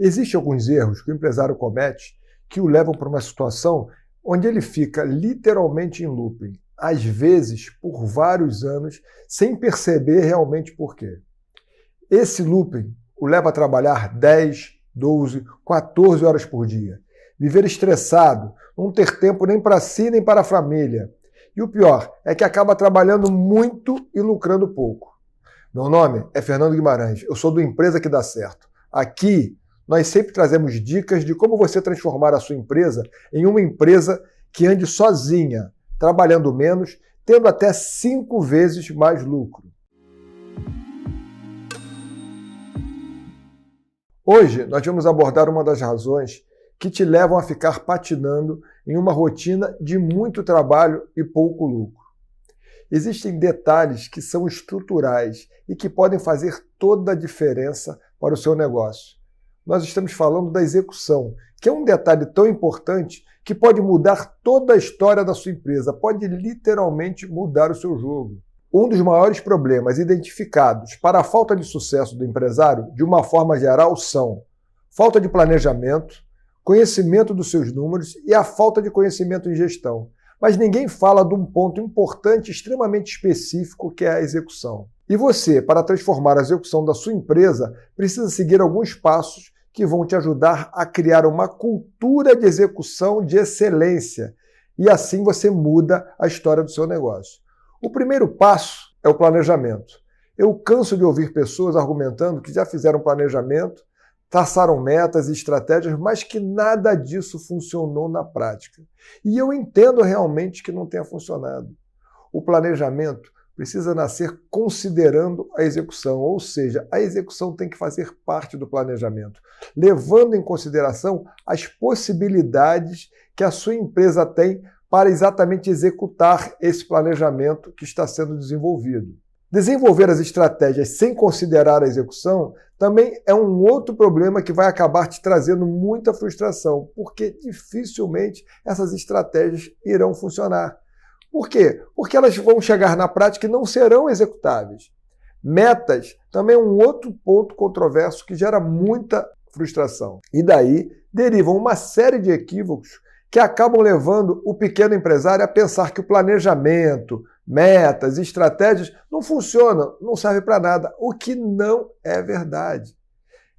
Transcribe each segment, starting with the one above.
Existem alguns erros que o empresário comete que o levam para uma situação onde ele fica literalmente em looping, às vezes por vários anos, sem perceber realmente por quê. Esse looping o leva a trabalhar 10, 12, 14 horas por dia, viver estressado, não ter tempo nem para si nem para a família. E o pior é que acaba trabalhando muito e lucrando pouco. Meu nome é Fernando Guimarães, eu sou do Empresa que Dá Certo. Aqui nós sempre trazemos dicas de como você transformar a sua empresa em uma empresa que ande sozinha, trabalhando menos, tendo até 5 vezes mais lucro. Hoje nós vamos abordar uma das razões que te levam a ficar patinando em uma rotina de muito trabalho e pouco lucro. Existem detalhes que são estruturais e que podem fazer toda a diferença para o seu negócio. Nós estamos falando da execução, que é um detalhe tão importante que pode mudar toda a história da sua empresa, pode literalmente mudar o seu jogo. Um dos maiores problemas identificados para a falta de sucesso do empresário, de uma forma geral, são falta de planejamento, conhecimento dos seus números e a falta de conhecimento em gestão. Mas ninguém fala de um ponto importante, extremamente específico, que é a execução. E você, para transformar a execução da sua empresa, precisa seguir alguns passos que vão te ajudar a criar uma cultura de execução de excelência. E assim você muda a história do seu negócio. O primeiro passo é o planejamento. Eu canso de ouvir pessoas argumentando que já fizeram planejamento, traçaram metas e estratégias, mas que nada disso funcionou na prática. E eu entendo realmente que não tenha funcionado. O planejamento precisa nascer considerando a execução, ou seja, a execução tem que fazer parte do planejamento, levando em consideração as possibilidades que a sua empresa tem para exatamente executar esse planejamento que está sendo desenvolvido. Desenvolver as estratégias sem considerar a execução também é um outro problema que vai acabar te trazendo muita frustração, porque dificilmente essas estratégias irão funcionar. Por quê? Porque elas vão chegar na prática e não serão executáveis. Metas também é um outro ponto controverso que gera muita frustração. E daí derivam uma série de equívocos que acabam levando o pequeno empresário a pensar que o planejamento, metas e estratégias não funcionam, não servem para nada, o que não é verdade.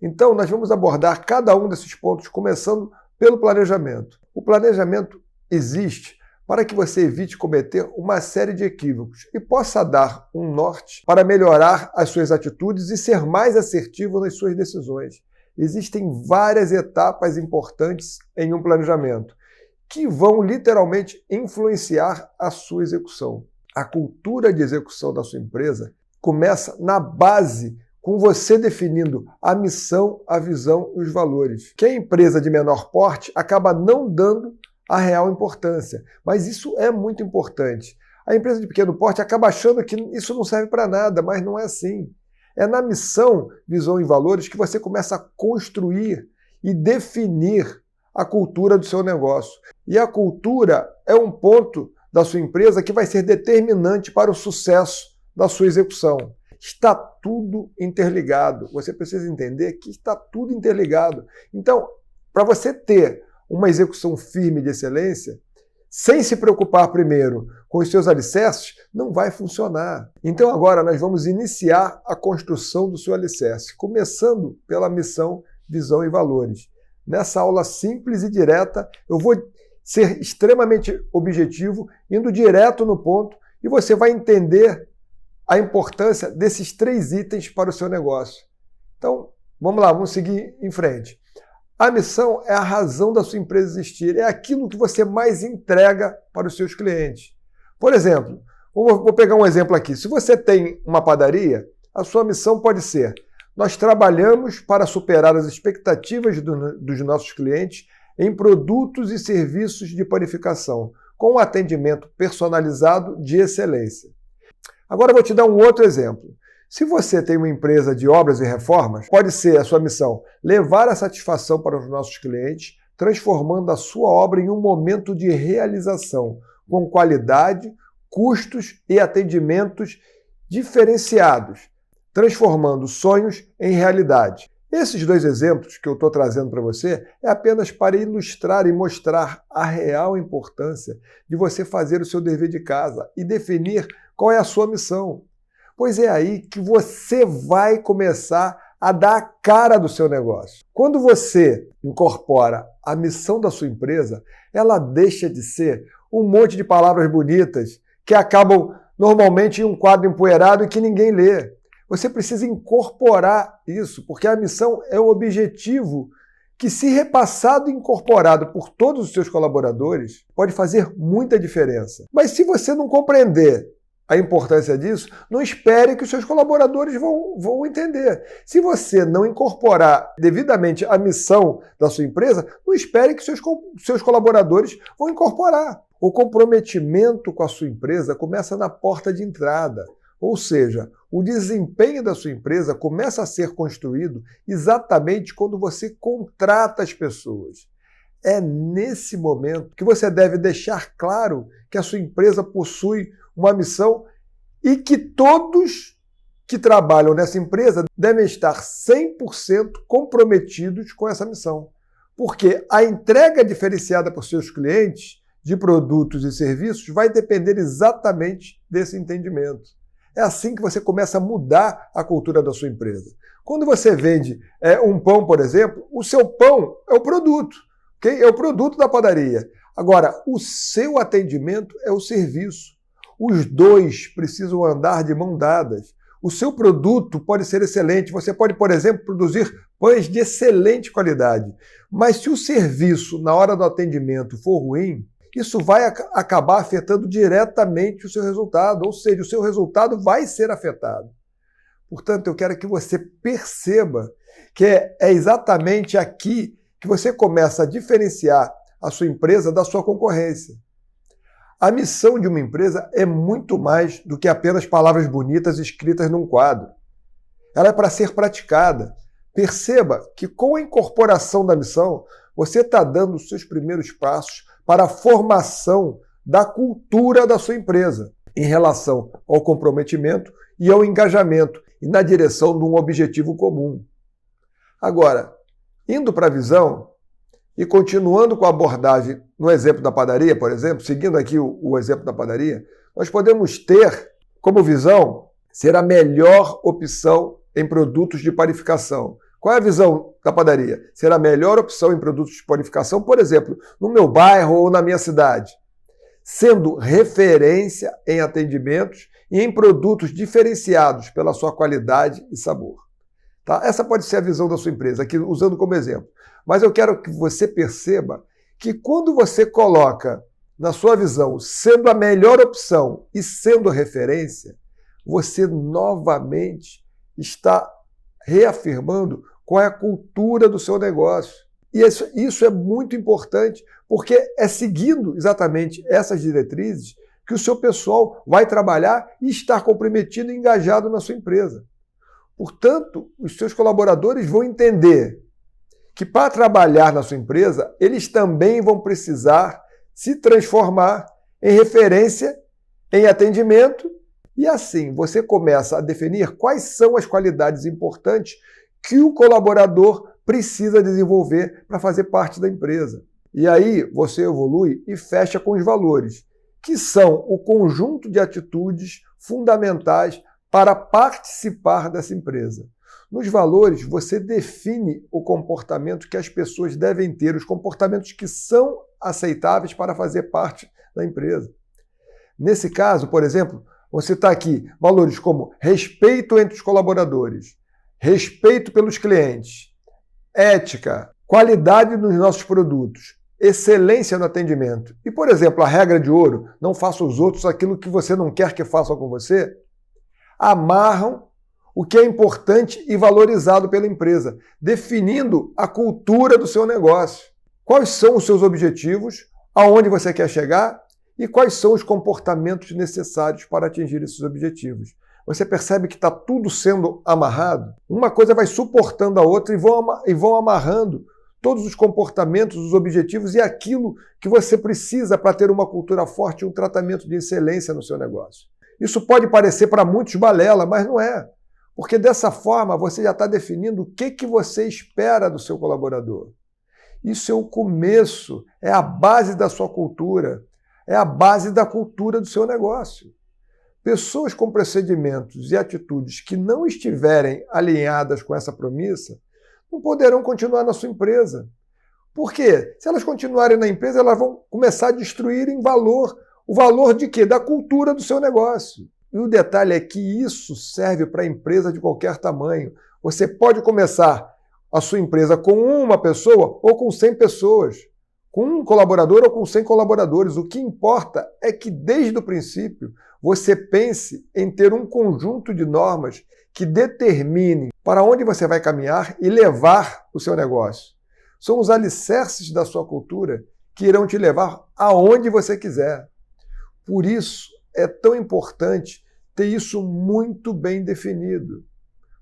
Então, nós vamos abordar cada um desses pontos, começando pelo planejamento. O planejamento existe para que você evite cometer uma série de equívocos e possa dar um norte para melhorar as suas atitudes e ser mais assertivo nas suas decisões. Existem várias etapas importantes em um planejamento que vão literalmente influenciar a sua execução. A cultura de execução da sua empresa começa na base, com você definindo a missão, a visão e os valores. Que a empresa de menor porte acaba não dando a real importância, mas isso é muito importante. A empresa de pequeno porte acaba achando que isso não serve para nada, mas não é assim. É na missão, visão e valores que você começa a construir e definir a cultura do seu negócio. E a cultura é um ponto da sua empresa que vai ser determinante para o sucesso da sua execução. Está tudo interligado. Você precisa entender que está tudo interligado. Então, para você ter uma execução firme de excelência, sem se preocupar primeiro com os seus alicerces, não vai funcionar. Então agora nós vamos iniciar a construção do seu alicerce, começando pela missão, visão e valores. Nessa aula simples e direta, eu vou ser extremamente objetivo, indo direto no ponto, e você vai entender a importância desses 3 itens para o seu negócio. Então, vamos lá, vamos seguir em frente. A missão é a razão da sua empresa existir, é aquilo que você mais entrega para os seus clientes. Por exemplo, vou pegar um exemplo aqui. Se você tem uma padaria, a sua missão pode ser: nós trabalhamos para superar as expectativas dos nossos clientes em produtos e serviços de panificação, com um atendimento personalizado de excelência. Agora eu vou te dar um outro exemplo. Se você tem uma empresa de obras e reformas, pode ser a sua missão levar a satisfação para os nossos clientes, transformando a sua obra em um momento de realização, com qualidade, custos e atendimentos diferenciados, transformando sonhos em realidade. Esses dois exemplos que eu estou trazendo para você é apenas para ilustrar e mostrar a real importância de você fazer o seu dever de casa e definir qual é a sua missão. Pois é aí que você vai começar a dar a cara do seu negócio. Quando você incorpora a missão da sua empresa, ela deixa de ser um monte de palavras bonitas que acabam normalmente em um quadro empoeirado e que ninguém lê. Você precisa incorporar isso, porque a missão é um objetivo que, se repassado e incorporado por todos os seus colaboradores, pode fazer muita diferença. Mas se você não compreender a importância disso, não espere que os seus colaboradores vão entender. Se você não incorporar devidamente a missão da sua empresa, não espere que seus colaboradores vão incorporar. O comprometimento com a sua empresa começa na porta de entrada. Ou seja, o desempenho da sua empresa começa a ser construído exatamente quando você contrata as pessoas. É nesse momento que você deve deixar claro que a sua empresa possui uma missão e que todos que trabalham nessa empresa devem estar 100% comprometidos com essa missão. Porque a entrega diferenciada por seus clientes de produtos e serviços vai depender exatamente desse entendimento. É assim que você começa a mudar a cultura da sua empresa. Quando você vende um pão, por exemplo, o seu pão é o produto, okay? É o produto da padaria. Agora, o seu atendimento é o serviço. Os dois precisam andar de mão dadas. O seu produto pode ser excelente. Você pode, por exemplo, produzir pães de excelente qualidade. Mas se o serviço, na hora do atendimento, for ruim, isso vai acabar afetando diretamente o seu resultado, ou seja, o seu resultado vai ser afetado. Portanto, eu quero que você perceba que é exatamente aqui que você começa a diferenciar a sua empresa da sua concorrência. A missão de uma empresa é muito mais do que apenas palavras bonitas escritas num quadro. Ela é para ser praticada. Perceba que com a incorporação da missão, você está dando os seus primeiros passos para a formação da cultura da sua empresa em relação ao comprometimento e ao engajamento e na direção de um objetivo comum. Agora, indo para a visão e continuando com a abordagem no exemplo da padaria, por exemplo, seguindo aqui o exemplo da padaria, nós podemos ter como visão ser a melhor opção em produtos de panificação. Qual é a visão da padaria? Ser a melhor opção em produtos de panificação, por exemplo, no meu bairro ou na minha cidade, sendo referência em atendimentos e em produtos diferenciados pela sua qualidade e sabor. Tá? Essa pode ser a visão da sua empresa, aqui usando como exemplo. Mas eu quero que você perceba que quando você coloca na sua visão sendo a melhor opção e sendo referência, você novamente está reafirmando qual é a cultura do seu negócio. E isso é muito importante, porque é seguindo exatamente essas diretrizes que o seu pessoal vai trabalhar e estar comprometido e engajado na sua empresa. Portanto, os seus colaboradores vão entender que para trabalhar na sua empresa, eles também vão precisar se transformar em referência em atendimento e assim você começa a definir quais são as qualidades importantes que o colaborador precisa desenvolver para fazer parte da empresa. E aí você evolui e fecha com os valores, que são o conjunto de atitudes fundamentais para participar dessa empresa. Nos valores, você define o comportamento que as pessoas devem ter, os comportamentos que são aceitáveis para fazer parte da empresa. Nesse caso, por exemplo, você está aqui valores como respeito entre os colaboradores, respeito pelos clientes, ética, qualidade nos nossos produtos, excelência no atendimento. E, por exemplo, a regra de ouro, não faça aos outros aquilo que você não quer que façam com você, amarram o que é importante e valorizado pela empresa, definindo a cultura do seu negócio. Quais são os seus objetivos, aonde você quer chegar e quais são os comportamentos necessários para atingir esses objetivos. Você percebe que está tudo sendo amarrado? Uma coisa vai suportando a outra e vão amarrando todos os comportamentos, os objetivos e aquilo que você precisa para ter uma cultura forte e um tratamento de excelência no seu negócio. Isso pode parecer para muitos balela, mas não é. Porque dessa forma você já está definindo o que você espera do seu colaborador. Isso é o começo, é a base da sua cultura, é a base da cultura do seu negócio. Pessoas com procedimentos e atitudes que não estiverem alinhadas com essa premissa não poderão continuar na sua empresa. Por quê? Se elas continuarem na empresa, elas vão começar a destruir em valor. O valor de quê? Da cultura do seu negócio. E o detalhe é que isso serve para empresa de qualquer tamanho. Você pode começar a sua empresa com uma pessoa ou com 100 pessoas, com um colaborador ou com 100 colaboradores. O que importa é que, desde o princípio, você pense em ter um conjunto de normas que determinem para onde você vai caminhar e levar o seu negócio. São os alicerces da sua cultura que irão te levar aonde você quiser. Por isso, é tão importante ter isso muito bem definido.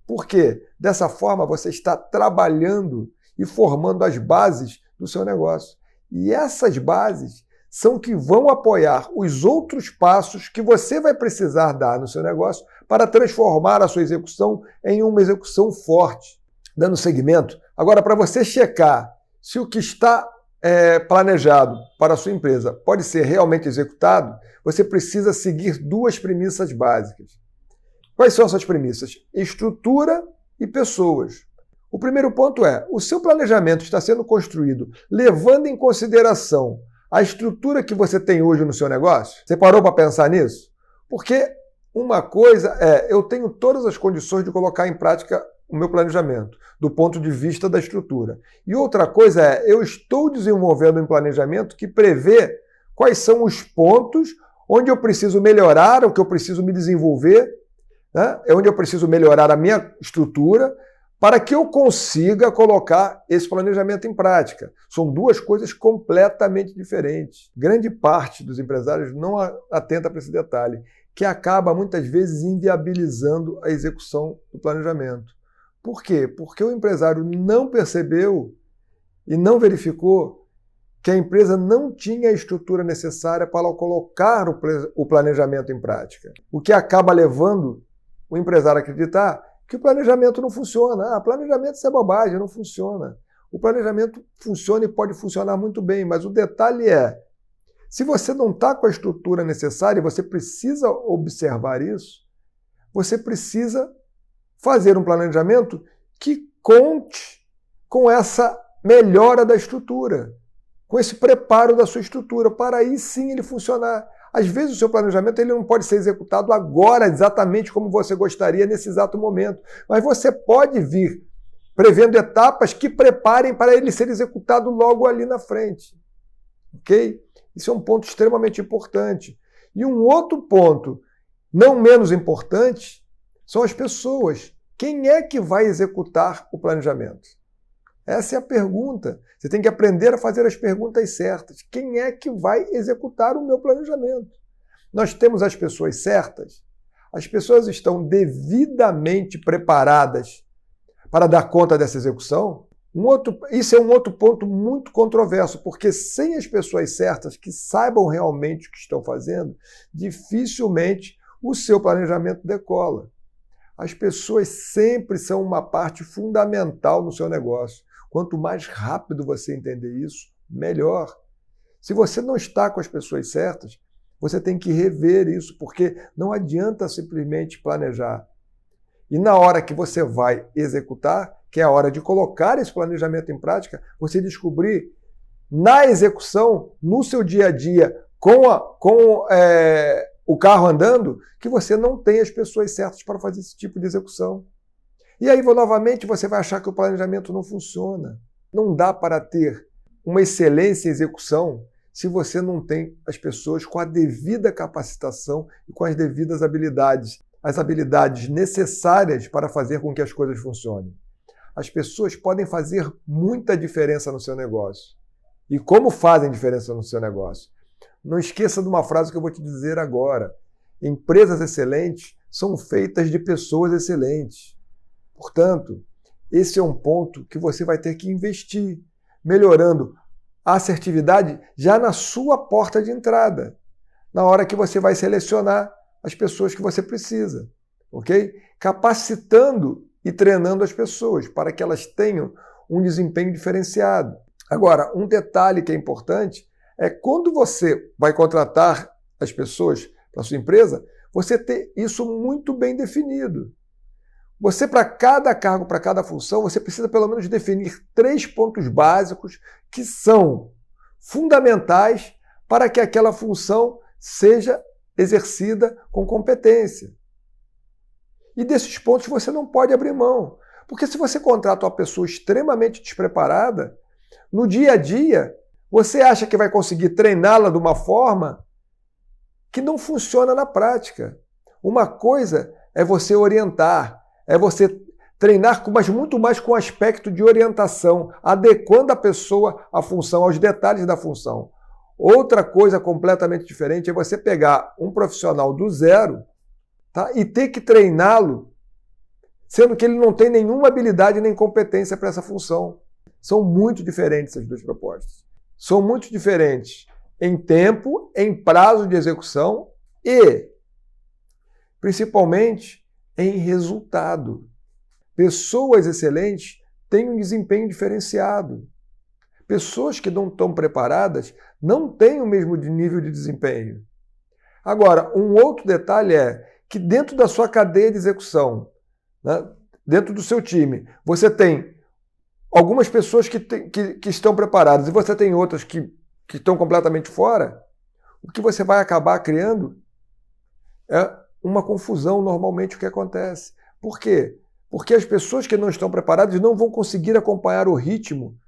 Por quê? Dessa forma, você está trabalhando e formando as bases do seu negócio. E essas bases são que vão apoiar os outros passos que você vai precisar dar no seu negócio para transformar a sua execução em uma execução forte. Dando seguimento, agora para você checar se o que está planejado para a sua empresa pode ser realmente executado, você precisa seguir duas premissas básicas. Quais são essas premissas? Estrutura e pessoas. O primeiro ponto é, o seu planejamento está sendo construído levando em consideração a estrutura que você tem hoje no seu negócio? Você parou para pensar nisso? Porque uma coisa é, eu tenho todas as condições de colocar em prática o meu planejamento, do ponto de vista da estrutura. E outra coisa é, eu estou desenvolvendo um planejamento que prevê quais são os pontos onde eu preciso melhorar, o que eu preciso me desenvolver, né? É onde eu preciso melhorar a minha estrutura para que eu consiga colocar esse planejamento em prática. São duas coisas completamente diferentes. Grande parte dos empresários não atenta para esse detalhe, que acaba muitas vezes inviabilizando a execução do planejamento. Por quê? Porque o empresário não percebeu e não verificou que a empresa não tinha a estrutura necessária para colocar o planejamento em prática. O que acaba levando o empresário a acreditar que o planejamento não funciona. Planejamento isso é bobagem, não funciona. O planejamento funciona e pode funcionar muito bem, mas o detalhe é, se você não está com a estrutura necessária e você precisa observar isso, você precisa fazer um planejamento que conte com essa melhora da estrutura, com esse preparo da sua estrutura, para aí sim ele funcionar. Às vezes o seu planejamento ele não pode ser executado agora, exatamente como você gostaria nesse exato momento, mas você pode vir prevendo etapas que preparem para ele ser executado logo ali na frente. Ok? Isso é um ponto extremamente importante. E um outro ponto, não menos importante, são as pessoas. Quem é que vai executar o planejamento? Essa é a pergunta. Você tem que aprender a fazer as perguntas certas. Quem é que vai executar o meu planejamento? Nós temos as pessoas certas? As pessoas estão devidamente preparadas para dar conta dessa execução? Isso é um outro ponto muito controverso, porque sem as pessoas certas que saibam realmente o que estão fazendo, dificilmente o seu planejamento decola. As pessoas sempre são uma parte fundamental no seu negócio. Quanto mais rápido você entender isso, melhor. Se você não está com as pessoas certas, você tem que rever isso, porque não adianta simplesmente planejar. E na hora que você vai executar, que é a hora de colocar esse planejamento em prática, você descobrir na execução, no seu dia a dia, com o carro andando, que você não tem as pessoas certas para fazer esse tipo de execução. E aí, novamente, você vai achar que o planejamento não funciona. Não dá para ter uma excelência em execução se você não tem as pessoas com a devida capacitação e com as devidas habilidades, as habilidades necessárias para fazer com que as coisas funcionem. As pessoas podem fazer muita diferença no seu negócio. E como fazem diferença no seu negócio? Não esqueça de uma frase que eu vou te dizer agora. Empresas excelentes são feitas de pessoas excelentes. Portanto, esse é um ponto que você vai ter que investir, melhorando a assertividade já na sua porta de entrada, na hora que você vai selecionar as pessoas que você precisa. ok? Capacitando e treinando as pessoas para que elas tenham um desempenho diferenciado. Agora, um detalhe que é importante é quando você vai contratar as pessoas para a sua empresa, você ter isso muito bem definido. Você, para cada cargo, para cada função, você precisa pelo menos definir 3 pontos básicos que são fundamentais para que aquela função seja exercida com competência. E desses pontos você não pode abrir mão. Porque se você contrata uma pessoa extremamente despreparada, no dia a dia, você acha que vai conseguir treiná-la de uma forma que não funciona na prática. Uma coisa é você orientar, é você treinar, mas muito mais com o aspecto de orientação, adequando a pessoa à função, aos detalhes da função. Outra coisa completamente diferente é você pegar um profissional do zero, tá, e ter que treiná-lo, sendo que ele não tem nenhuma habilidade nem competência para essa função. São muito diferentes essas duas propostas. São muito diferentes em tempo, em prazo de execução e, principalmente, em resultado. Pessoas excelentes têm um desempenho diferenciado. Pessoas que não estão preparadas não têm o mesmo nível de desempenho. Agora, um outro detalhe é que dentro da sua cadeia de execução, né, dentro do seu time, você tem algumas pessoas que estão preparadas e você tem outras que estão completamente fora. O que você vai acabar criando é uma confusão, normalmente, o que acontece. Por quê? Porque as pessoas que não estão preparadas não vão conseguir acompanhar o ritmo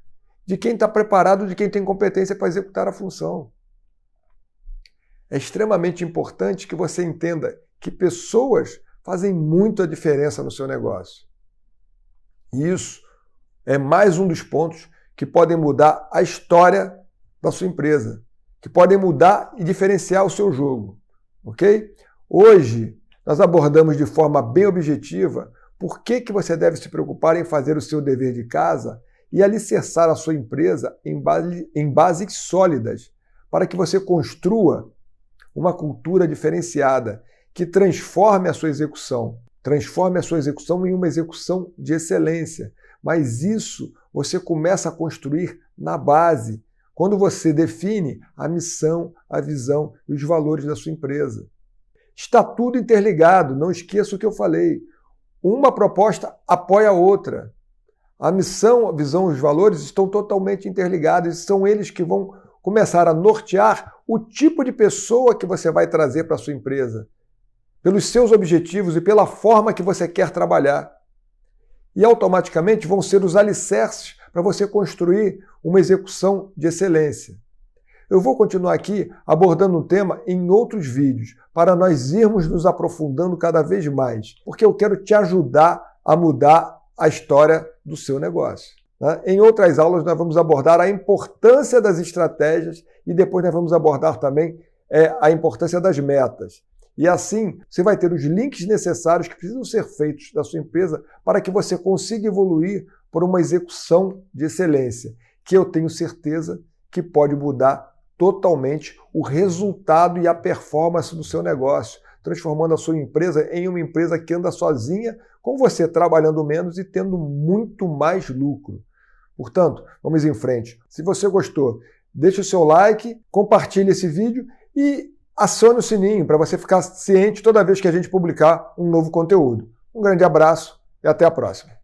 de quem está preparado, de quem tem competência para executar a função. É extremamente importante que você entenda que pessoas fazem muita diferença no seu negócio. E isso é mais um dos pontos que podem mudar a história da sua empresa, que podem mudar e diferenciar o seu jogo, ok? Hoje, nós abordamos de forma bem objetiva por que você deve se preocupar em fazer o seu dever de casa e alicerçar a sua empresa em bases sólidas, para que você construa uma cultura diferenciada que transforme a sua execução em uma execução de excelência. Mas isso você começa a construir na base, quando você define a missão, a visão e os valores da sua empresa. Está tudo interligado, não esqueça o que eu falei. Uma proposta apoia a outra. A missão, a visão e os valores estão totalmente interligados e são eles que vão começar a nortear o tipo de pessoa que você vai trazer para a sua empresa, pelos seus objetivos e pela forma que você quer trabalhar. E automaticamente vão ser os alicerces para você construir uma execução de excelência. Eu vou continuar aqui abordando o tema em outros vídeos, para nós irmos nos aprofundando cada vez mais, porque eu quero te ajudar a mudar a história do seu negócio. Em outras aulas nós vamos abordar a importância das estratégias e depois nós vamos abordar também a importância das metas. E assim, você vai ter os links necessários que precisam ser feitos da sua empresa para que você consiga evoluir por uma execução de excelência, que eu tenho certeza que pode mudar totalmente o resultado e a performance do seu negócio, transformando a sua empresa em uma empresa que anda sozinha, com você trabalhando menos e tendo muito mais lucro. Portanto, vamos em frente. Se você gostou, deixe o seu like, compartilhe esse vídeo e acione o sininho para você ficar ciente toda vez que a gente publicar um novo conteúdo. Um grande abraço e até a próxima.